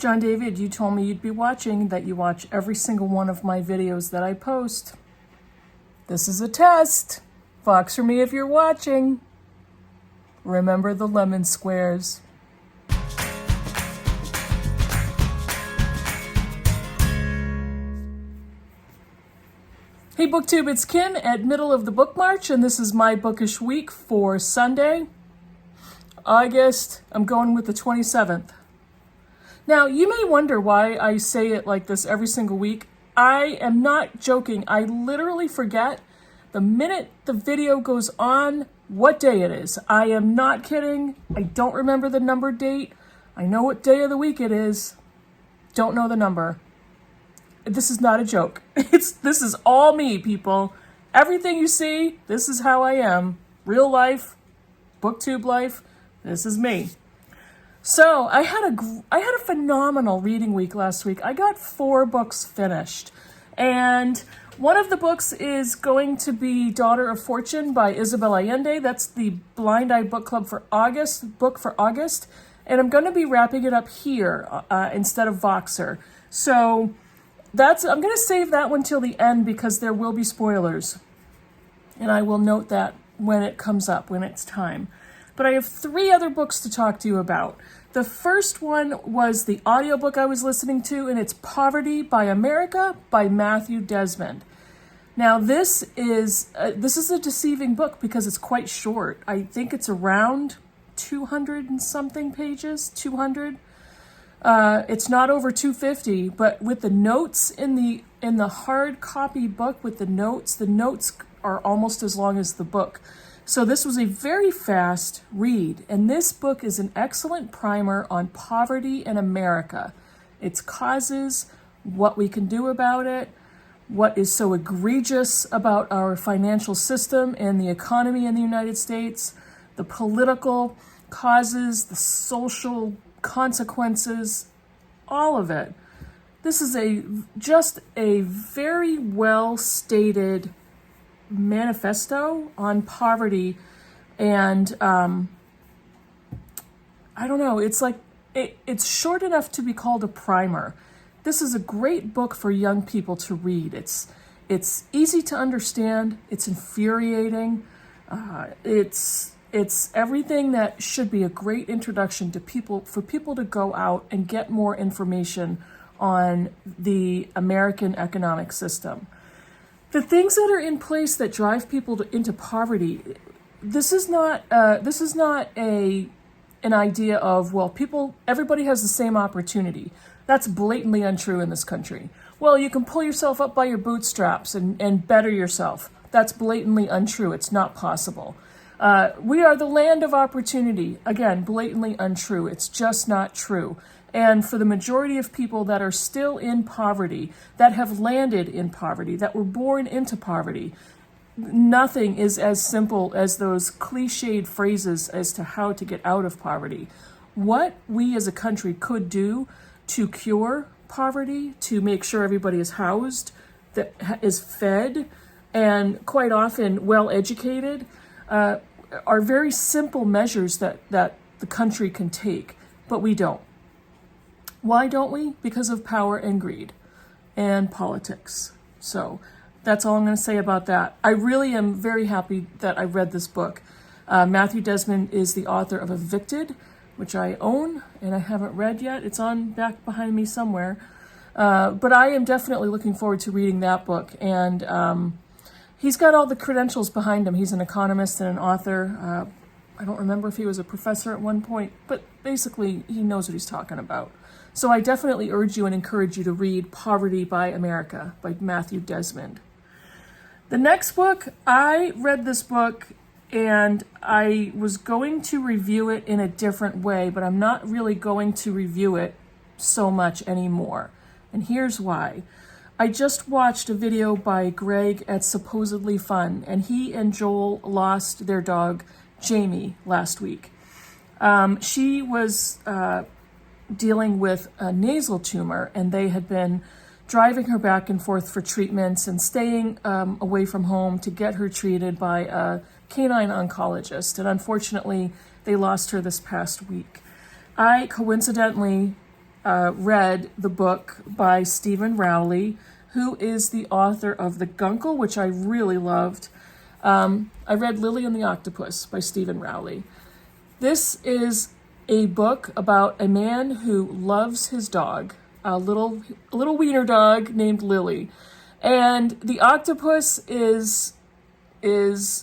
John David, you told me you'd be watching, that you watch every single one of my videos that I post. This is a test. Voxer me if you're watching. Remember the lemon squares. Hey Booktube, it's Kin at Middle of the Bookmarch, and this is my bookish week for Sunday, August. I'm going with the 27th. Now, you may wonder why I say it like this every single week. I am not joking. I literally forget the minute the video goes on what day it is. I am not kidding. I don't remember the number date. I know what day of the week it is. Don't know the number. This is not a joke. This is all me, people. Everything you see, this is how I am. Real life, booktube life, this is me. So I had a phenomenal reading week last week. I got 4 books finished. And one of the books is going to be Daughter of Fortune by Isabel Allende. That's the Blind Eye Book Club for August, book for August. And I'm going to be wrapping it up here instead of Voxer. So I'm going to save that one till the end because there will be spoilers. And I will note that when it comes up, when it's time. But I have 3 other books to talk to you about. The first one was the audiobook I was listening to, and it's Poverty by America by Matthew Desmond. Now, this is a deceiving book because it's quite short. I think it's around 200 and something pages, 200. It's not over 250, but with the notes in the hard copy book with the notes are almost as long as the book. So this was a very fast read, and this book is an excellent primer on poverty in America, its causes, what we can do about it, what is so egregious about our financial system and the economy in the United States, the political causes, the social consequences, all of it. This is just a very well stated manifesto on poverty, and I don't know, it's like it's short enough to be called a primer. This is a great book for young people to read. It's easy to understand, it's infuriating, it's everything that should be a great introduction to people, for people to go out and get more information on the American economic system. The things that are in place that drive people into poverty, this is not an idea of, well, everybody has the same opportunity. That's blatantly untrue in this country. Well, you can pull yourself up by your bootstraps and better yourself. That's blatantly untrue. It's not possible. We are the land of opportunity. Again, blatantly untrue. It's just not true. And for the majority of people that are still in poverty, that have landed in poverty, that were born into poverty, nothing is as simple as those cliched phrases as to how to get out of poverty. What we as a country could do to cure poverty, to make sure everybody is housed, that is fed, and quite often well educated, are very simple measures that the country can take, but we don't. Why don't we? Because of power and greed and politics. So that's all I'm going to say about that. I really am very happy that I read this book. Matthew Desmond is the author of Evicted, which I own and I haven't read yet. It's on back behind me somewhere. But I am definitely looking forward to reading that book. And he's got all the credentials behind him. He's an economist and an author. I don't remember if he was a professor at one point, but basically he knows what he's talking about. So I definitely urge you and encourage you to read Poverty by America by Matthew Desmond. The next book, I read this book and I was going to review it in a different way, but I'm not really going to review it so much anymore. And here's why. I just watched a video by Greg at Supposedly Fun, and he and Joel lost their dog, Jamie, last week. She was dealing with a nasal tumor, and they had been driving her back and forth for treatments and staying away from home to get her treated by a canine oncologist. And unfortunately, they lost her this past week. I coincidentally read the book by Stephen Rowley, who is the author of The Guncle, which I really loved. I read Lily and the Octopus by Stephen Rowley. This is a book about a man who loves his dog, a little wiener dog named Lily. And the octopus is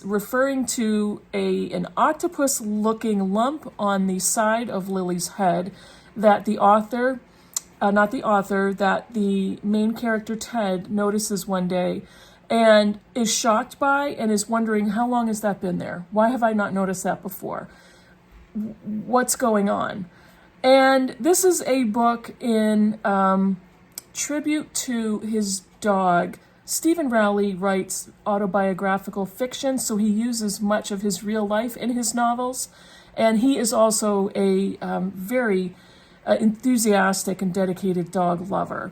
referring to an octopus-looking lump on the side of Lily's head that that the main character Ted notices one day and is shocked by and is wondering, how long has that been there? Why have I not noticed that before? What's going on? And this is a book in tribute to his dog. Stephen Rowley writes autobiographical fiction, so he uses much of his real life in his novels. And he is also a very enthusiastic and dedicated dog lover.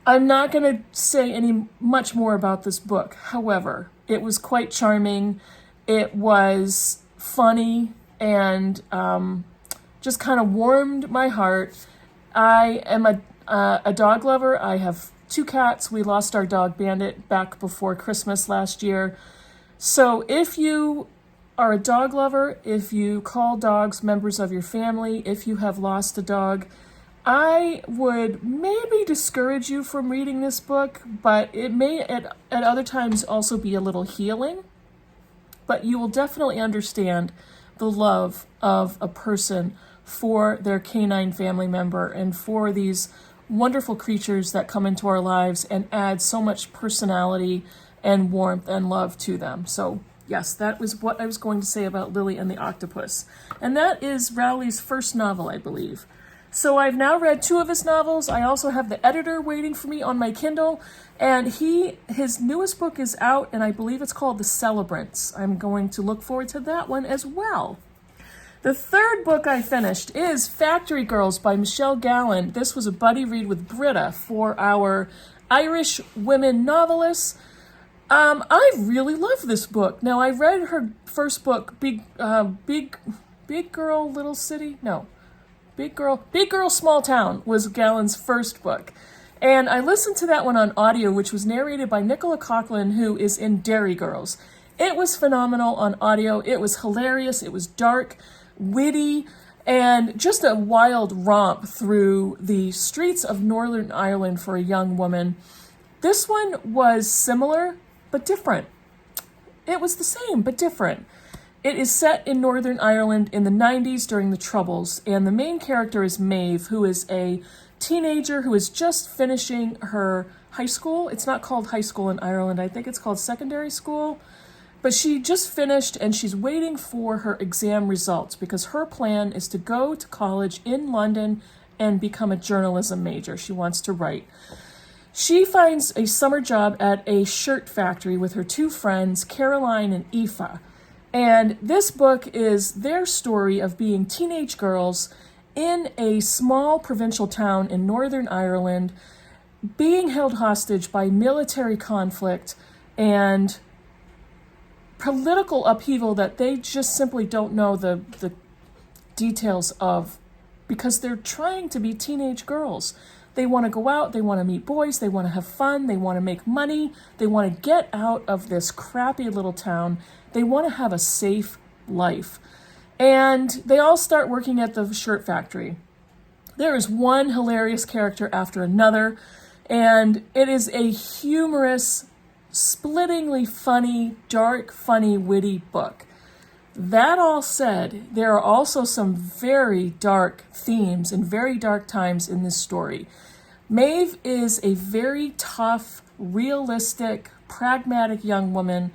I'm not going to say much more about this book. However, it was quite charming. It was funny and just kind of warmed my heart. I am a dog lover. I have 2 cats. We lost our dog Bandit back before Christmas last year. So if you are a dog lover, if you call dogs members of your family, if you have lost a dog, I would maybe discourage you from reading this book, but it may at other times also be a little healing. But you will definitely understand the love of a person for their canine family member and for these wonderful creatures that come into our lives and add so much personality and warmth and love to them. So yes, that was what I was going to say about Lily and the Octopus. And that is Rowley's first novel, I believe. So I've now read 2 of his novels. I also have The Editor waiting for me on my Kindle. And his newest book is out, and I believe it's called The Celebrants. I'm going to look forward to that one as well. The third book I finished is Factory Girls by Michelle Gallen. This was a buddy read with Britta for our Irish women novelists. I really love this book. Now, I read her first book, Big Girl, Little City? No. Big Girl, Small Town was Gallen's first book. And I listened to that one on audio, which was narrated by Nicola Coughlan, who is in Dairy Girls. It was phenomenal on audio. It was hilarious. It was dark, witty, and just a wild romp through the streets of Northern Ireland for a young woman. This one was similar, but different. It was the same, but different. It is set in Northern Ireland in the 90s during the Troubles, and the main character is Maeve, who is a teenager who is just finishing her high school. It's not called high school in Ireland. I think it's called secondary school. But she just finished, and she's waiting for her exam results because her plan is to go to college in London and become a journalism major. She wants to write. She finds a summer job at a shirt factory with her 2 friends, Caroline and Aoife. And this book is their story of being teenage girls in a small provincial town in Northern Ireland, being held hostage by military conflict and political upheaval that they just simply don't know the details of because they're trying to be teenage girls. They want to go out, they want to meet boys, they want to have fun, they want to make money, they want to get out of this crappy little town, they want to have a safe life. And they all start working at the shirt factory. There is one hilarious character after another, and it is a humorous, splittingly funny, dark, funny, witty book. That all said, there are also some very dark themes and very dark times in this story. Maeve is a very tough, realistic, pragmatic young woman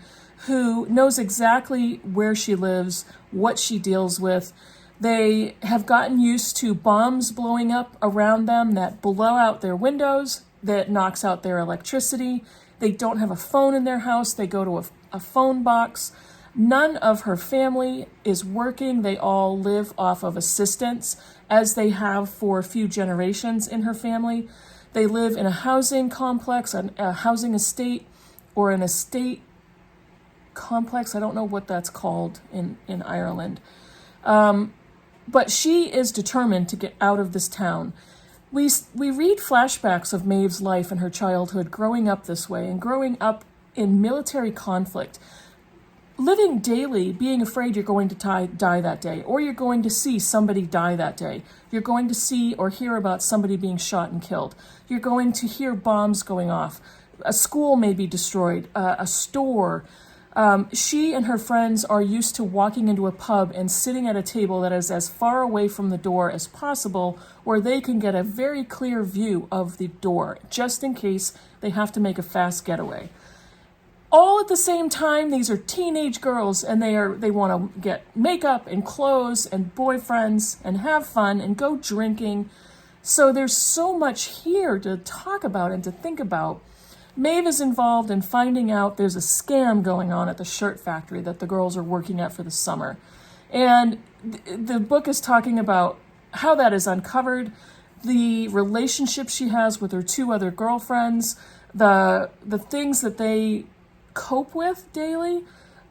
who knows exactly where she lives, what she deals with. They have gotten used to bombs blowing up around them that blow out their windows, that knocks out their electricity. They don't have a phone in their house. They go to a phone box. None of her family is working. They all live off of assistance, as they have for a few generations in her family. They live in a housing complex, a housing estate, or an estate complex. I don't know what that's called in Ireland. But she is determined to get out of this town. we read flashbacks of Maeve's life and her childhood growing up this way and growing up in military conflict, living daily, being afraid you're going to die that day, or you're going to see somebody die that day. You're going to see or hear about somebody being shot and killed. You're going to hear bombs going off. A school may be destroyed, a store. She and her friends are used to walking into a pub and sitting at a table that is as far away from the door as possible, where they can get a very clear view of the door, just in case they have to make a fast getaway. All at the same time, these are teenage girls, and they want to get makeup and clothes and boyfriends and have fun and go drinking. So there's so much here to talk about and to think about. Maeve is involved in finding out there's a scam going on at the shirt factory that the girls are working at for the summer. And the book is talking about how that is uncovered, the relationship she has with her two other girlfriends, the things that they cope with daily,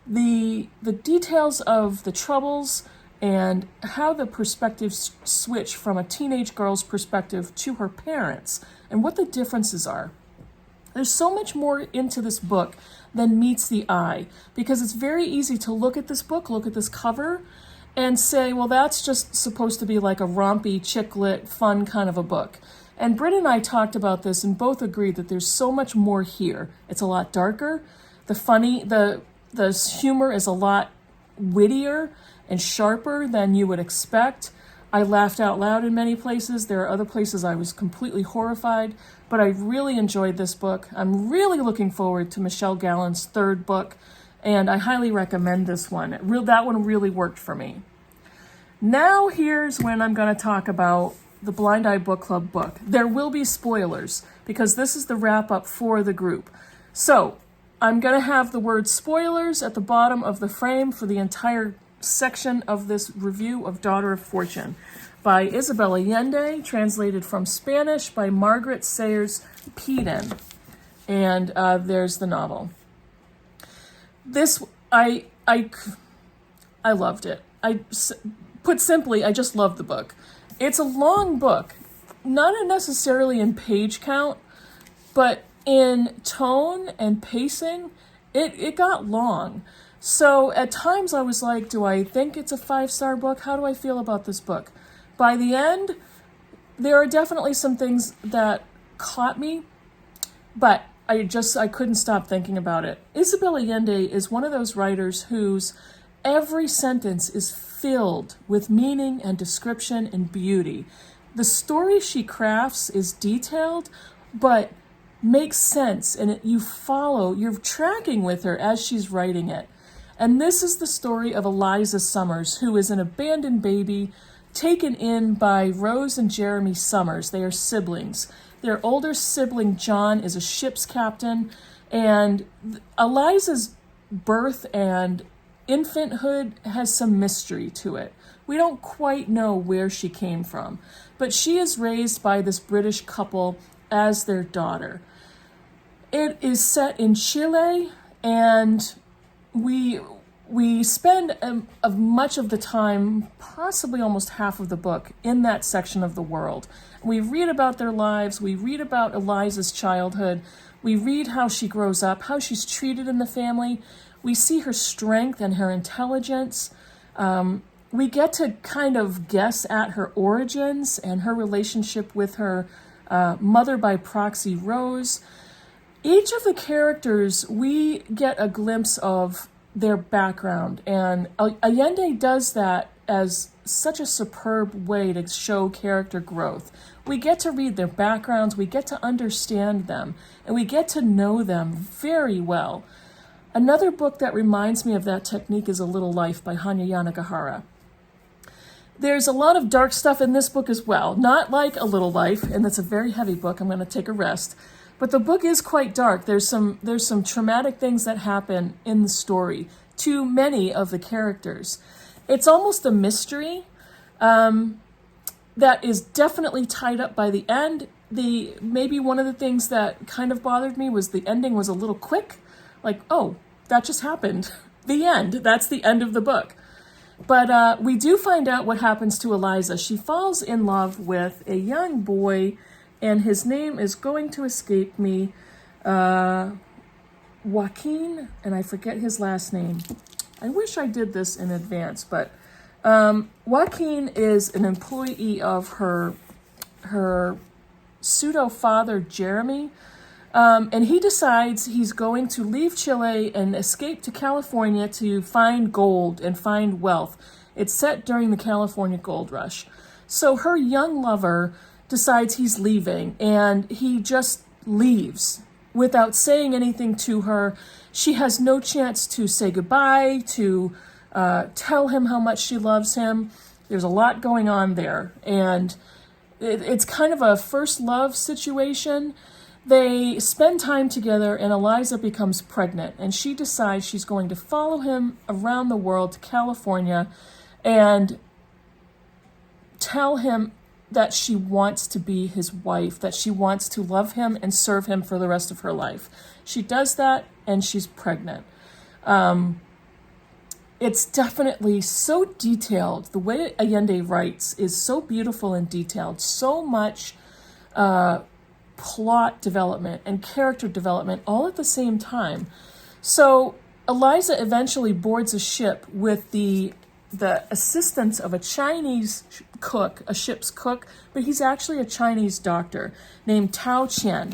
the details of the troubles, and how the perspectives switch from a teenage girl's perspective to her parents, and what the differences are. There's so much more into this book than meets the eye, because it's very easy to look at this book, look at this cover, and say, well, that's just supposed to be like a rompy, chick lit, fun kind of a book. And Britta and I talked about this and both agreed that there's so much more here. It's a lot darker. The humor is a lot wittier and sharper than you would expect. I laughed out loud in many places. There are other places I was completely horrified, but I really enjoyed this book. I'm really looking forward to Michelle Gallen's third book, and I highly recommend this one. That one really worked for me. Now here's when I'm going to talk about the Blind Eye Book Club book. There will be spoilers, because this is the wrap-up for the group. So I'm going to have the word spoilers at the bottom of the frame for the entire section of this review of Daughter of Fortune by Isabel Allende, translated from Spanish by Margaret Sayers Peden. And there's the novel. This, I loved it. Put simply, I just love the book. It's a long book, not necessarily in page count, but in tone and pacing, it got long. So at times I was like, do I think it's a 5-star book? How do I feel about this book? By the end, there are definitely some things that caught me, but I couldn't stop thinking about it. Isabel Allende is one of those writers whose every sentence is filled with meaning and description and beauty. The story she crafts is detailed, but makes sense, and you're tracking with her as she's writing it. And this is the story of Eliza Summers, who is an abandoned baby taken in by Rose and Jeremy Summers. They are siblings. Their older sibling, John, is a ship's captain, and Eliza's birth and infanthood has some mystery to it. We don't quite know where she came from, but she is raised by this British couple as their daughter. It is set in Chile, and we spend much of the time, possibly almost half of the book, in that section of the world. We read about their lives, we read about Eliza's childhood, we read how she grows up, how she's treated in the family, we see her strength and her intelligence. We get to kind of guess at her origins and her relationship with her mother by proxy, Rose. Each of the characters, we get a glimpse of their background, and Allende does that as such a superb way to show character growth. We get to read their backgrounds, we get to understand them, and we get to know them very well. Another book that reminds me of that technique is A Little Life by Hanya Yanagihara. There's a lot of dark stuff in this book as well, not like A Little Life, and that's a very heavy book. I'm going to take a rest. But the book is quite dark. There's some traumatic things that happen in the story to many of the characters. It's almost a mystery that is definitely tied up by the end. Maybe one of the things that kind of bothered me was the ending was a little quick. Like, oh, that just happened. The end. That's the end of the book. But we do find out what happens to Eliza. She falls in love with a young boy, and his name is going to escape me. Joaquin, and I forget his last name. I wish I did this in advance, but Joaquin is an employee of her pseudo-father, Jeremy, and he decides he's going to leave Chile and escape to California to find gold and find wealth. It's set during the California gold rush. So her young lover decides he's leaving, and he just leaves without saying anything to her. She has no chance to say goodbye, to tell him how much she loves him. There's a lot going on there, and it's kind of a first love situation. They spend time together, and Eliza becomes pregnant, and she decides she's going to follow him around the world to California and tell him that she wants to be his wife, that she wants to love him and serve him for the rest of her life. She does that, and she's pregnant. It's definitely so detailed. The way Allende writes is so beautiful and detailed. So much plot development and character development all at the same time. So Eliza eventually boards a ship with the assistance of a Chinese cook, a ship's cook, but he's actually a Chinese doctor named Tao Chen.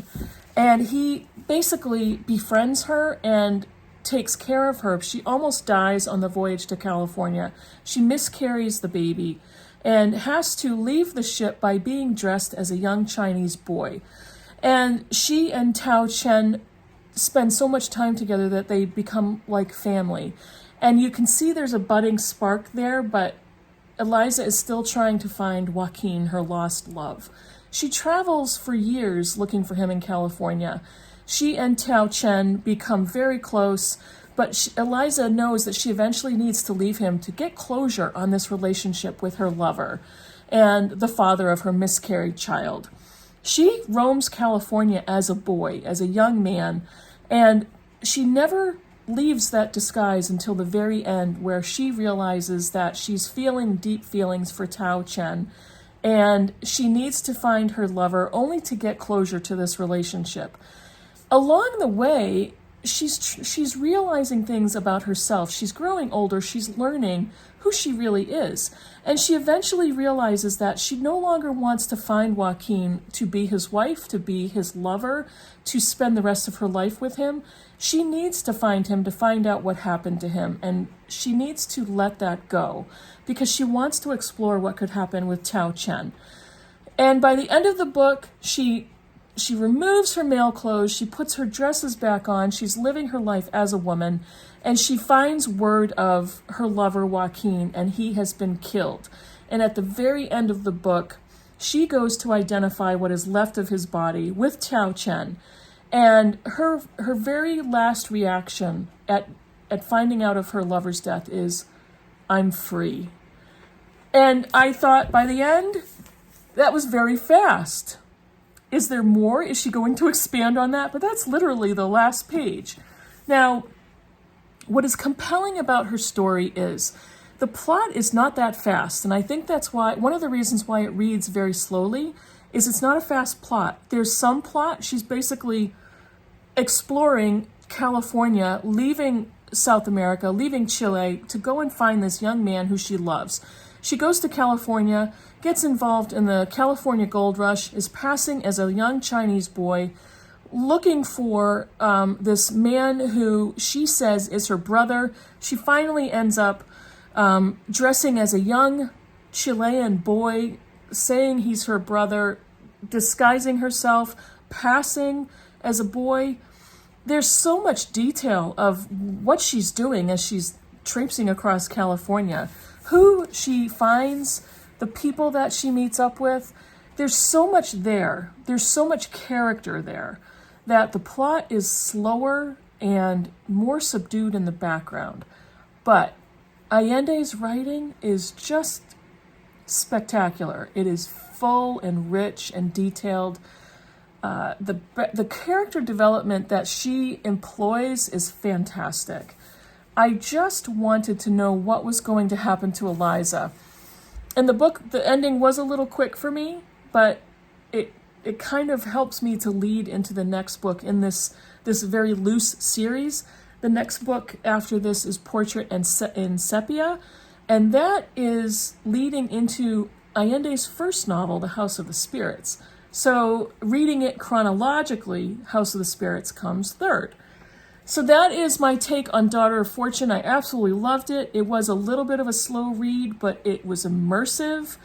And he basically befriends her and takes care of her. She almost dies on the voyage to California. She miscarries the baby and has to leave the ship by being dressed as a young Chinese boy. And she and Tao Chen spend so much time together that they become like family. And you can see there's a budding spark there, but Eliza is still trying to find Joaquin, her lost love. She travels for years looking for him in California. She and Tao Chen become very close, but Eliza knows that she eventually needs to leave him to get closure on this relationship with her lover and the father of her miscarried child. She roams California as a boy, as a young man, and she never leaves that disguise until the very end, where she realizes that she's feeling deep feelings for Tao Chen, and she needs to find her lover only to get closure to this relationship. Along the way, she's realizing things about herself. She's growing older. She's learning who she really is. And she eventually realizes that she no longer wants to find Joaquin to be his wife, to be his lover, to spend the rest of her life with him. She needs to find him to find out what happened to him. And she needs to let that go because she wants to explore what could happen with Tao Chen. And by the end of the book, she removes her male clothes, she puts her dresses back on, she's living her life as a woman, and she finds word of her lover Joaquin, and he has been killed. And at the very end of the book, she goes to identify what is left of his body with Tao Chen. And her very last reaction at finding out of her lover's death is, "I'm free." And I thought by the end, that was very fast. Is there more? Is she going to expand on that? But that's literally the last page. Now, what is compelling about her story is the plot is not that fast. And I think that's why, one of the reasons why it reads very slowly is it's not a fast plot. There's some plot. She's basically exploring California, leaving South America, leaving Chile to go and find this young man who she loves. She goes to California, gets involved in the California gold rush, is passing as a young Chinese boy, looking for this man who she says is her brother. She finally ends up dressing as a young Chilean boy, saying he's her brother, disguising herself, passing as a boy. There's so much detail of what she's doing as she's traipsing across California, who she finds, the people that she meets up with. There's so much there. There's so much character there that the plot is slower and more subdued in the background. But Allende's writing is just spectacular. It is full and rich and detailed. The character development that she employs is fantastic. I just wanted to know what was going to happen to Eliza. In the book, the ending was a little quick for me, but it kind of helps me to lead into the next book in this very loose series. The next book after this is Portrait in Sepia, and that is leading into Allende's first novel, The House of the Spirits. So reading it chronologically, House of the Spirits comes third. So that is my take on Daughter of Fortune. I absolutely loved it. It was a little bit of a slow read, but it was immersive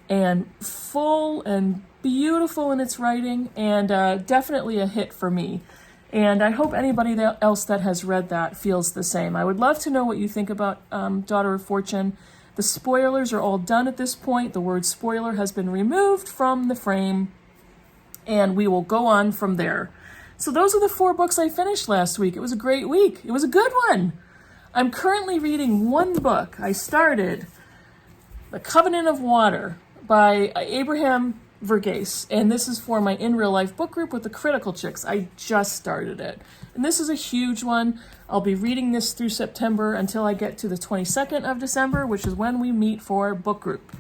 and full and beautiful in its writing, and definitely a hit for me. And I hope anybody else that has read that feels the same. I would love to know what you think about Daughter of Fortune. The spoilers are all done at this point. The word spoiler has been removed from the frame, and we will go on from there. So those are the 4 books I finished last week. It was a great week. It was a good one. I'm currently reading one book. I started The Covenant of Water by Abraham Verghese, and this is for my In Real Life book group with the Critical Chicks. I just started it, and this is a huge one. I'll be reading this through September until I get to the 22nd of December, which is when we meet for book group.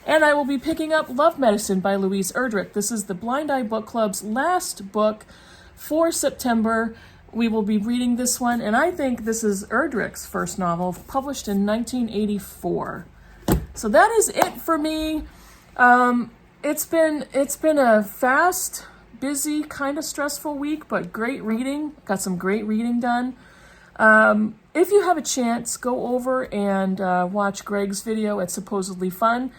And I will be picking up Love Medicine by Louise Erdrich. This is the Blind Eye Book Club's last book for September. We will be reading this one, and I think this is Erdrich's first novel, published in 1984. So that is it for me. It's been a fast, busy, kind of stressful week, but great reading. Got some great reading done. If you have a chance, go over and watch Greg's video at Supposedly Fun.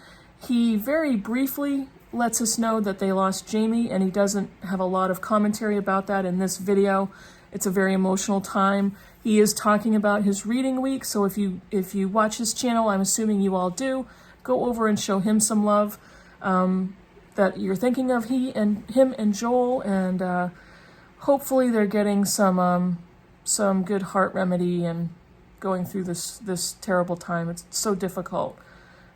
He very briefly lets us know that they lost Jamie, and he doesn't have a lot of commentary about that in this video. It's a very emotional time. He is talking about his reading week, so if you watch his channel, I'm assuming you all do, go over and show him some love. That you're thinking of him and Joel, and hopefully they're getting some good heart remedy and going through this terrible time. It's so difficult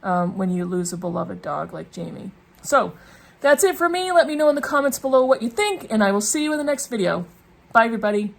when you lose a beloved dog like Jamie. So that's it for me. Let me know in the comments below what you think, and I will see you in the next video. Bye, everybody.